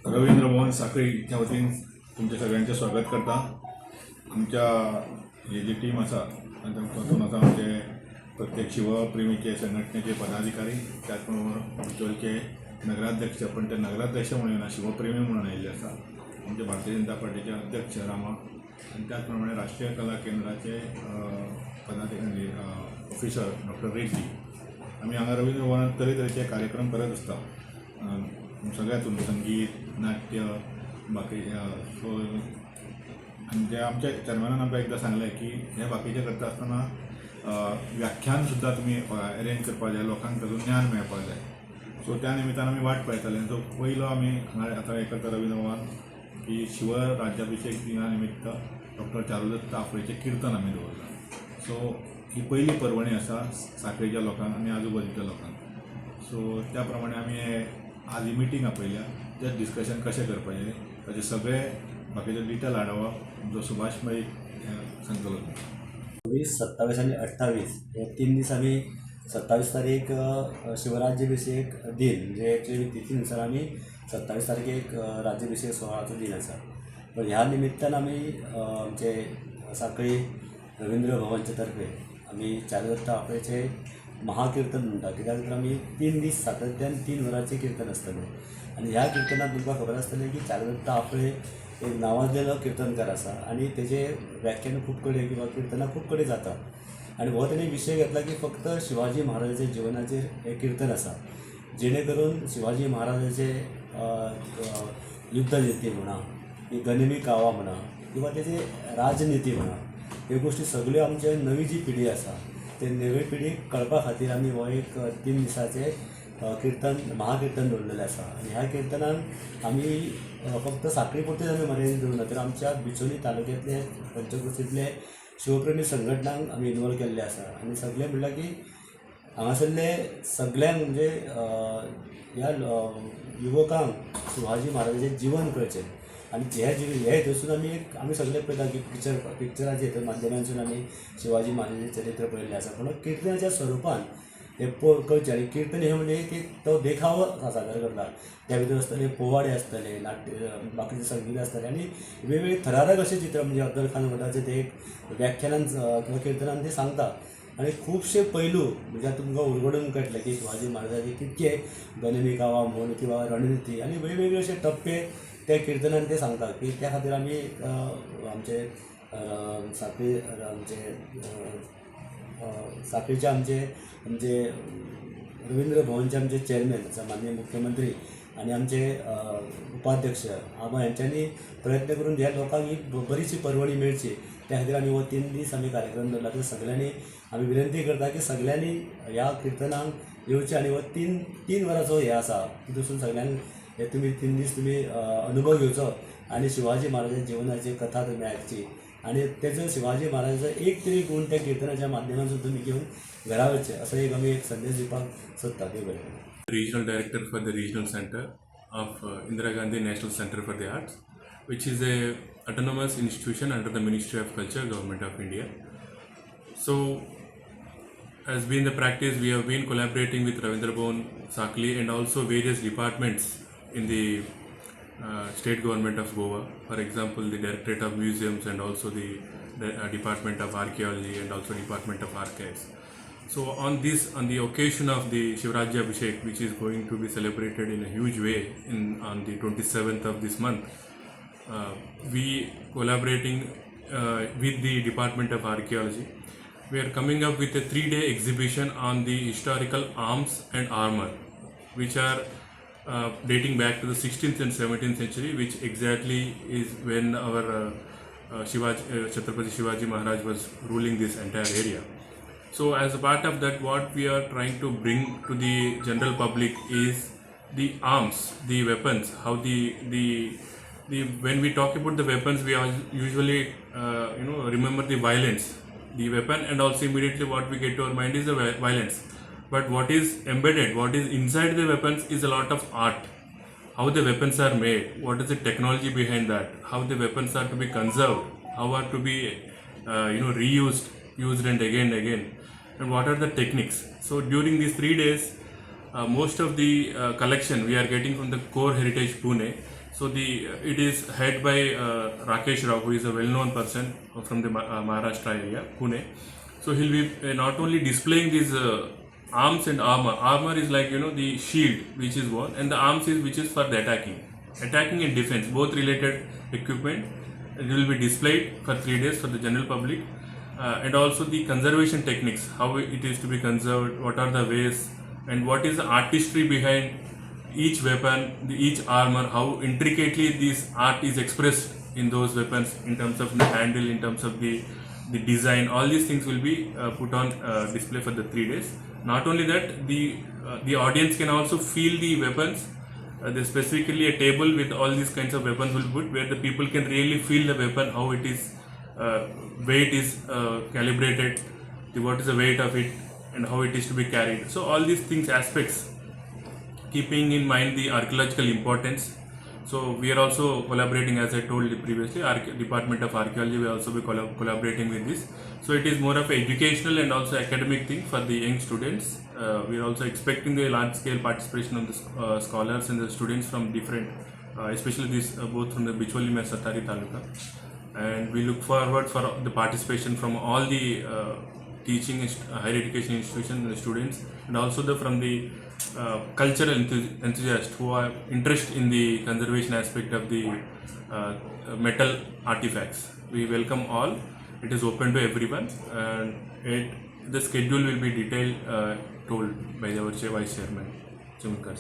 रवींद्र भवन साखळीच्या वतीन तुमच्या सगळ्यांचे स्वागत करता. आमच्या ही जी टीम आसा तातूंत आसा आमचे प्रत्येक शिवप्रेमीचे संघटनेचे पदाधिकारी, त्याचबरोबर आमचे नगराध्यक्ष, पण ते नगराध्यक्ष म्हणून येना, शिवप्रेमी म्हणून आयिल्ले आसा. आमचे भारतीय जनता पार्टीचे अध्यक्ष रामा आणि त्याचप्रमाणे राष्ट्रीय कला केंद्राचे पदाधिकारी ऑफिसर डॉक्टर रेड्डी. आम्ही हांगा रवींद्र भवनात तरेतरेचे कार्यक्रम करत आसता. सगळ्यातून संगीत, नाट्य, बाकी आणि आमच्या चेअरमॅनान आमकां एकदां सांगलें की हे बाकीचे करता आसतना व्याख्यान सुद्दां तुमी अरेंज करपाक जाय, लोकांक तातूंत ज्ञान मेळपाक जाय. सो त्या निमित्तान आमी वाट पळयताले. सो पयलो आमी हांगा आतां हें करता रवींद्र भवन की शिवराज्याभिशेक दिना निमित्त डॉक्टर चारुदत्त आपलेचें कीर्तन आमी दवरलां. सो ही पयली पर्वणी आसा साखळेच्या लोकांक आनी आजूबाजूच्या लोकांक. सो त्या प्रमाणे आमी हे आज ही मिटींग आपयल्या, तें डिस्कशन कशें करपाचें ताचे सगळे बाकीचे डिटेल आढावा जो सुभाष भाई सांगतलो. 26, 27 आणि 28 हे 3 दीस आम्ही 27 तारीख शिवराज्याभिषेक दिन म्हणजे ॲक्च्युली तिथीनुसार आम्ही 27 तारखेक राज्याभिषेक सोहळाचो दिन आसा. पण ह्या निमित्तान आम्ही आमचे साखळी रवींद्र भवनच्या तर्फे आम्ही चारुदत्त आपलेचे महाकीर्तन म्हणटा. कित्याक तर आमी 3 दीस सातत्यान 3 वरांचें कीर्तन आसतलें. आनी ह्या किर्तनात तुमकां खबर आसतलें की चारुदत्त आपले एक नावाजलेलो कीर्तनकार आसा आनी तेजे व्याख्यान खूब कडेन किंवा कीर्तनां खूब कडेन जाता. आनी हो तेणें विशय घेतला की फक्त शिवाजी महाराजाच्या जिवनाचेर हें कीर्तन आसा, जेणे करून शिवाजी महाराजाचे युद्धनीती म्हणा, ही गनिमी कावा म्हणा किंवा तेजे राजनिती म्हणा, ह्यो गोश्टी सगळ्यो आमचे नवी जी पिढी आसा ते नवी पिढीक कळपा खातीर आमी हो एक 3 दिसाचे कीर्तन महाकीर्तन दवरलेलें आसा. आनी ह्या किर्तनान आमी फक्त साखळी पुरतेच आमी मर्यादीत दवरना, तर आमच्या बिचोली तालुक्यांतले पंचक्रोशींतले शिवप्रेमी संघटनांक आमी इनवॉल्व केल्ले आसा. आनी सगळें म्हणल्यार की हांगासरले सगळ्यांक म्हणजे ह्या युवकांक शिवाजी महाराजाचें जिवन कळचें आनी हे हितून आमी सगळे पळयता की पिक्चराचे हितून माध्यमांतसून आमी शिवाजी महाराजाचें चरित्र पळयल्लें आसा. पूण किर्तनाच्या स्वरुपान हे कळचें. आनी कीर्तन हे म्हणजे की तो देखावो सादर करता. त्या भितर आसतले पोवाडे आसतले, नाट्य, बाकीचें संगीत आसतलें आनी वेगवेगळे थरारक अशें चित्र म्हणजे अब्दुल खान वदाचें ते एक व्याख्यानान किंवा किर्तनान ते सांगता. आनी खुबशे पैलू म्हणजे तुमकां उलगडून कळटले की शिवाजी महाराजाचे कितके गनिमी कावा म्हण किंवा रणनिती आनी वेगवेगळे अशे टप्पे त्या किर्तनान ते सांगता. की त्या खातीर आमी आमचे साखळी साखळीचे आमचे रवींद्र भवनचे आमचे चेअरमॅन आसा माननीय मुख्यमंत्री आनी आमचे उपाध्यक्ष आबा यांच्यांनी प्रयत्न करून ह्या लोकांक ही बरीचशी पर्वणी मेळची त्या खातीर आमी हो 3 दीस आमी कार्यक्रम दवरला. तर सगळ्यांनी आमी विनंती करता की सगळ्यांनी ह्या किर्तनाक येवचें आनी हो 3 वरांचो हे आसा तितून सगळ्यांक हे तुमी 3 दीस तुमी अनुभव घेवचो आनी शिवाजी महाराजाच्या जिवनाची कथा तुमी आयकची आनी तेजो शिवाजी महाराजाचो एक तरी गुण त्या किर्तनाच्या माध्यमांतून तुमी घेवन घरा वचचे असो एक आमी एक संदेश दिवपाक सोदता. ते बरें. Regional Director for the Regional Center of Indira Gandhi National Center for the Arts, which is a autonomous institution under the Ministry of Culture, Government of India. So, as been the practice, we have been collaborating with Ravindra Bhavan, Sakli, and also various departments in the state government of Goa. For example, the Directorate of Museums and also the Department of Archaeology and also Department of Archives. So on the occasion of the Shivrajya Abhishek, which is going to be celebrated in a huge way on the 27th of this month, we collaborating with the Department of Archaeology, we are coming up with a 3-day exhibition on the historical arms and armor, which are dating back to the 16th and 17th century, which exactly is when our Chhatrapati Shivaji Maharaj was ruling this entire area. So as a part of that, what we are trying to bring to the general public is the arms, the weapons, how the when we talk about the weapons, we are usually remember the violence, the weapon, and also immediately what we get to our mind is the violence. But what is embedded, what is inside the weapons is a lot of art. How the weapons are made, what is the technology behind that, how the weapons are to be conserved, how are to be reused, used and again, and what are the techniques. So during these 3 days, most of the collection we are getting from the Core Heritage Pune. So it is head by Rakesh Rao, who is a well-known person from the Maharashtra area, Pune. So he'll be not only displaying these arms and armor. Armor is like the shield which is worn, and the arms is which is for the attacking and defense, both related equipment. It will be displayed for 3 days for the general public, and also the conservation techniques, how it is to be conserved, what are the ways, and what is the artistry behind each weapon, each armor, how intricately this art is expressed in those weapons in terms of the handle, in terms of the design. All these things will be put on display for the 3 days. Not only that, the audience can also feel the weapons. There's specifically a table with all these kinds of weapons will be put, where the people can really feel the weapon, how it is, weight is calibrated, what is the weight of it, and how it is to be carried. So all these things, aspects, keeping in mind the archaeological importance. So we are also collaborating, as I told you previously, Department of Archaeology will also be collaborating with this. So it is more of an educational and also academic thing for the young students. We are also expecting the large scale participation of the scholars and the students from different, especially this both from the Bichwali and Satari Taluka. And we look forward for the participation from all the teaching higher education institutions and the students, and also from the cultural enthusiasts who are interested in the conservation aspect of the metal artifacts. We welcome all. It is open to everyone, and the schedule will be detailed told by our Vice Chairman, Chamutkar.